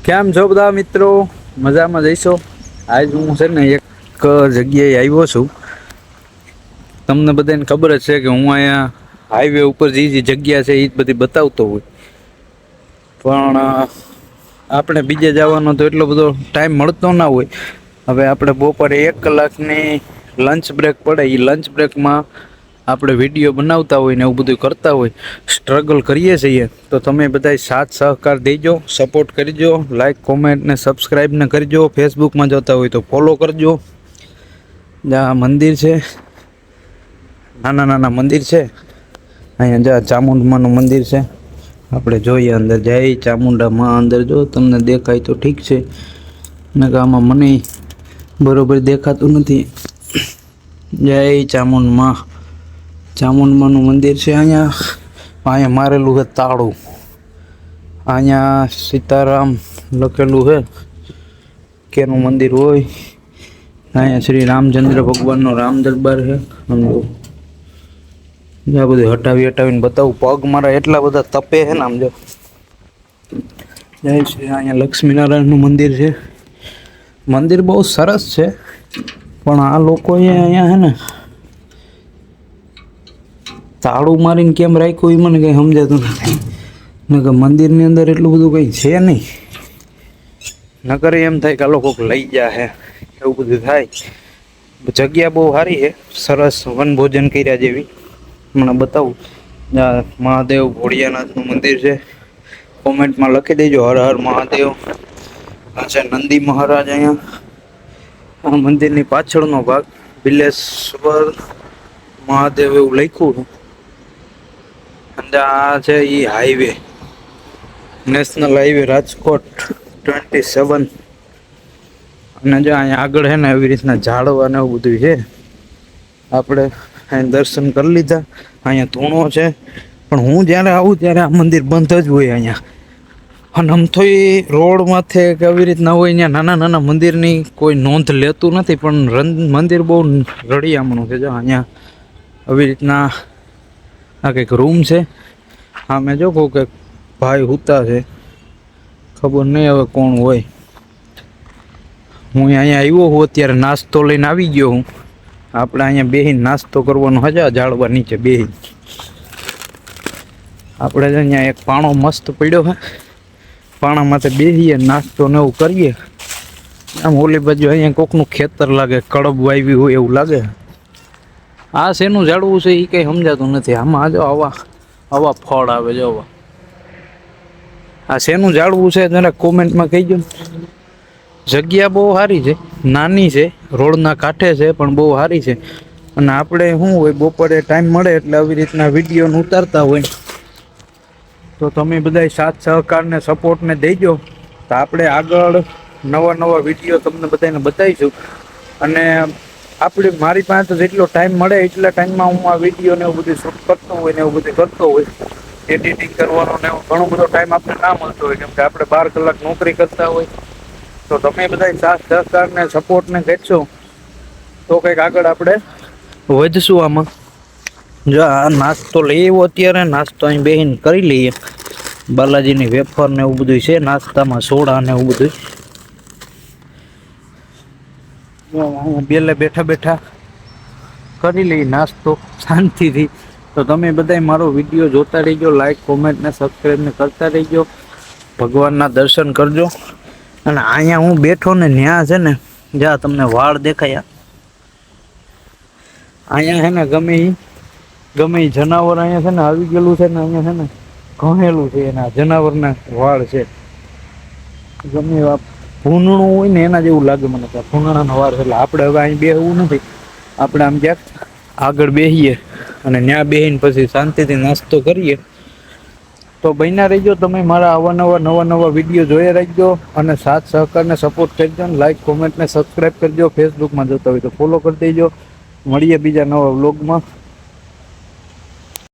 કેમ છો બધા મિત્રો? મજામાં જઈશો. આજ હું છે ને એક જગ્યાએ આવ્યો છું. તમને બધાને ખબર જ છે કે હું અહીંયા હાઈવે ઉપર જે જગ્યા છે એ બધી બતાવતો હોય. પણ આપણે બીજે જવાનો તો એટલો બધો ટાઈમ મળતો ના હોય. હવે આપણે બપોરે 1 કલાકની લંચ બ્રેક પડે એ લંચ બ્રેકમાં આપણે વિડીયો બનાવતા હોય ને એવું બધું કરતા હોય, સ્ટ્રગલ કરીએ છીએ. તો તમે બધા સાથ સહકાર દેજો, સપોર્ટ કરજો, લાઈક કોમેન્ટ ને સબસ્ક્રાઈબ ને કરજો. ફેસબુકમાં જોતા હોય તો ફોલો કરજો. જ્યાં મંદિર છે, નાના નાના મંદિર છે. અહીંયા જ્યાં ચામુંડમાનું મંદિર છે. આપણે જોઈએ અંદર જય ચામુંડામાં. અંદર જો તમને દેખાય તો ઠીક છે, ને આમાં મને બરોબર દેખાતું નથી. જય ચામુંડમાં. ચામુંડમાનું મંદિર છે. અહીંયા મારેલું છે તાળું. અહીંયા સીતારામ લખેલું છે. કેનું મંદિર હોય. અહીંયા શ્રી રામચંદ્ર ભગવાનનો રામ દરબાર છે. આ બધું હટાવીને બતાવું. પગ મારા એટલા બધા તપે છે ને. આમ જો જય શ્રી. અહીંયા લક્ષ્મીનારાયણનું મંદિર છે. મંદિર બહુ સરસ છે, પણ આ લોકોએ અહીંયા છે ને તાળું મારીને કેમ રાખ્યું એ મને કંઈ સમજાતું નથી. નકર મંદિરની અંદર એટલું બધું કંઈ છે નહીં. નકર એમ થાય કે આ લોકો લઈ જાય એવું બધું થાય. જગ્યા બહુ સારી છે, સરસ વનભોજન કર્યા જેવી. મને બતાવું. મહાદેવ ભોળિયાનાથનું મંદિર છે. કોમેન્ટમાં લખી દેજો હર હર મહાદેવ. આ છે નંદી મહારાજ. અહીંયા આ મંદિરની પાછળનો ભાગ બિલેશ્વર મહાદેવ એવું લખ્યું છે. અને આ છે એ હાઈવે, નેશનલ હાઈવે રાજકોટ 27. અને જો અહીંયા આગળ છે ને એવી રીતના ઝાડવા ને એવું બધું છે. આપણે અહીં દર્શન કરી લીધા. અહીંયા ધૂણો છે, પણ હું જ્યારે આવું ત્યારે આ મંદિર બંધ જ હોય અહીંયા. અને આમ તો એ રોડ માથે કે આવી રીતના હોય ત્યાં નાના નાના મંદિરની કોઈ નોંધ લેતું નથી. પણ મંદિર બહુ રળિયામણું છે. જો અહીંયા આવી રીતના આ કંઈક રૂમ છે. હા, મેં જો કહું કે ભાઈ હુતા છે, ખબર નહીં હવે કોણ હોય. હું અહીંયા આવ્યો હું અત્યારે નાસ્તો લઈને આવી ગયો હું. આપણે અહીંયા બેહીને નાસ્તો કરવાનો હજા ઝાડવા નીચે બેહી. આપણે અહીંયા એક પાણો મસ્ત પડ્યો છે. પાણામાંથી બેસીએ, નાસ્તો ને એવું કરીએ. આમ ઓલી બાજુ અહીંયા કોકનું ખેતર લાગે, કડબ વાવી હોય એવું લાગે. આ શેનું ઝાડવું છે એ કંઈ સમજાતું નથી. આમાં જો આવા ફળ આવે. જો આ શેનું ઝાડવું છે જરા કોમેન્ટમાં કહીજો. જગ્યા બહુ સારી છે, નાની છે, રોડના કાંઠે છે, પણ બહુ સારી છે. અને આપણે શું હોય બપોરે ટાઈમ મળે એટલે આવી રીતના વિડીયોને ઉતારતા હોય. તો તમે બધા સાથ સહકારને સપોર્ટને દેજો. તો આપણે આગળ નવા વિડીયો તમને બધાને બતાવીશું. અને મારી પાસે તો જેટલો ટાઈમ મળે એટલા ટાઈમમાં હું આ વિડીયોને એવું બધું શૂટ કરતો હોય ને એવું બધું કરતો હોય. એડિટિંગ કરવાનો ને ઘણો બધો ટાઈમ આપણે ના મળતો હોય, કેમ કે આપણે 12 કલાક નોકરી કરતા હોય. તો તમે બધા સાથ સહકારને સપોર્ટને કહેશો તો કંઈક આગળ આપણે વધશું આમાં. જો આ નાસ્તો લઈ આવ્યો અત્યારે. નાસ્તો અહીં બેહીને કરી લઈએ. બાલાજીની વેફર ને એવું બધું છે નાસ્તામાં, સોડા ને એવું બધું. બેલે બેઠા કરી લઈએ નાસ્તો શાંતિથી. તો તમે બધા મારો વિડીયો જોતા રહીજો, લાઈક કોમેન્ટ ને સબસ્ક્રાઈબ ને કરતા રહીજો. ભગવાનના દર્શન કરજો. અને અહીંયા હું બેઠો ને ન્યા છે ને, જ્યાં તમને વાળ દેખાયા, અહીંયા છે ને ગમે એ જનાવર અહીંયા છે ને આવી ગયેલું છે ને. અહીંયા છે ને ઘણેલું છે એના જનાવરના વાળ છે. ગમે ભૂનણું હોય ને એના જેવું લાગે મને તો ભૂનણાના વાળ. એટલે આપણે હવે અહીં બેહવું નથી. આપણે આમ ક્યાંક આગળ બેસીએ અને ત્યાં બેસીને પછી શાંતિથી નાસ્તો કરીએ. તો બન્યા રહીજો તમે. મારા નવા વિડીયો જોઈ રાખજો. અને સાથ સહકારને સપોર્ટ કરજો. લાઈક કોમેન્ટ ને સબસ્ક્રાઈબ કરજો. ફેસબુકમાં જોતા હોય તો ફોલો કરી દેજો. મળીએ બીજા નવા વ્લોગમાં.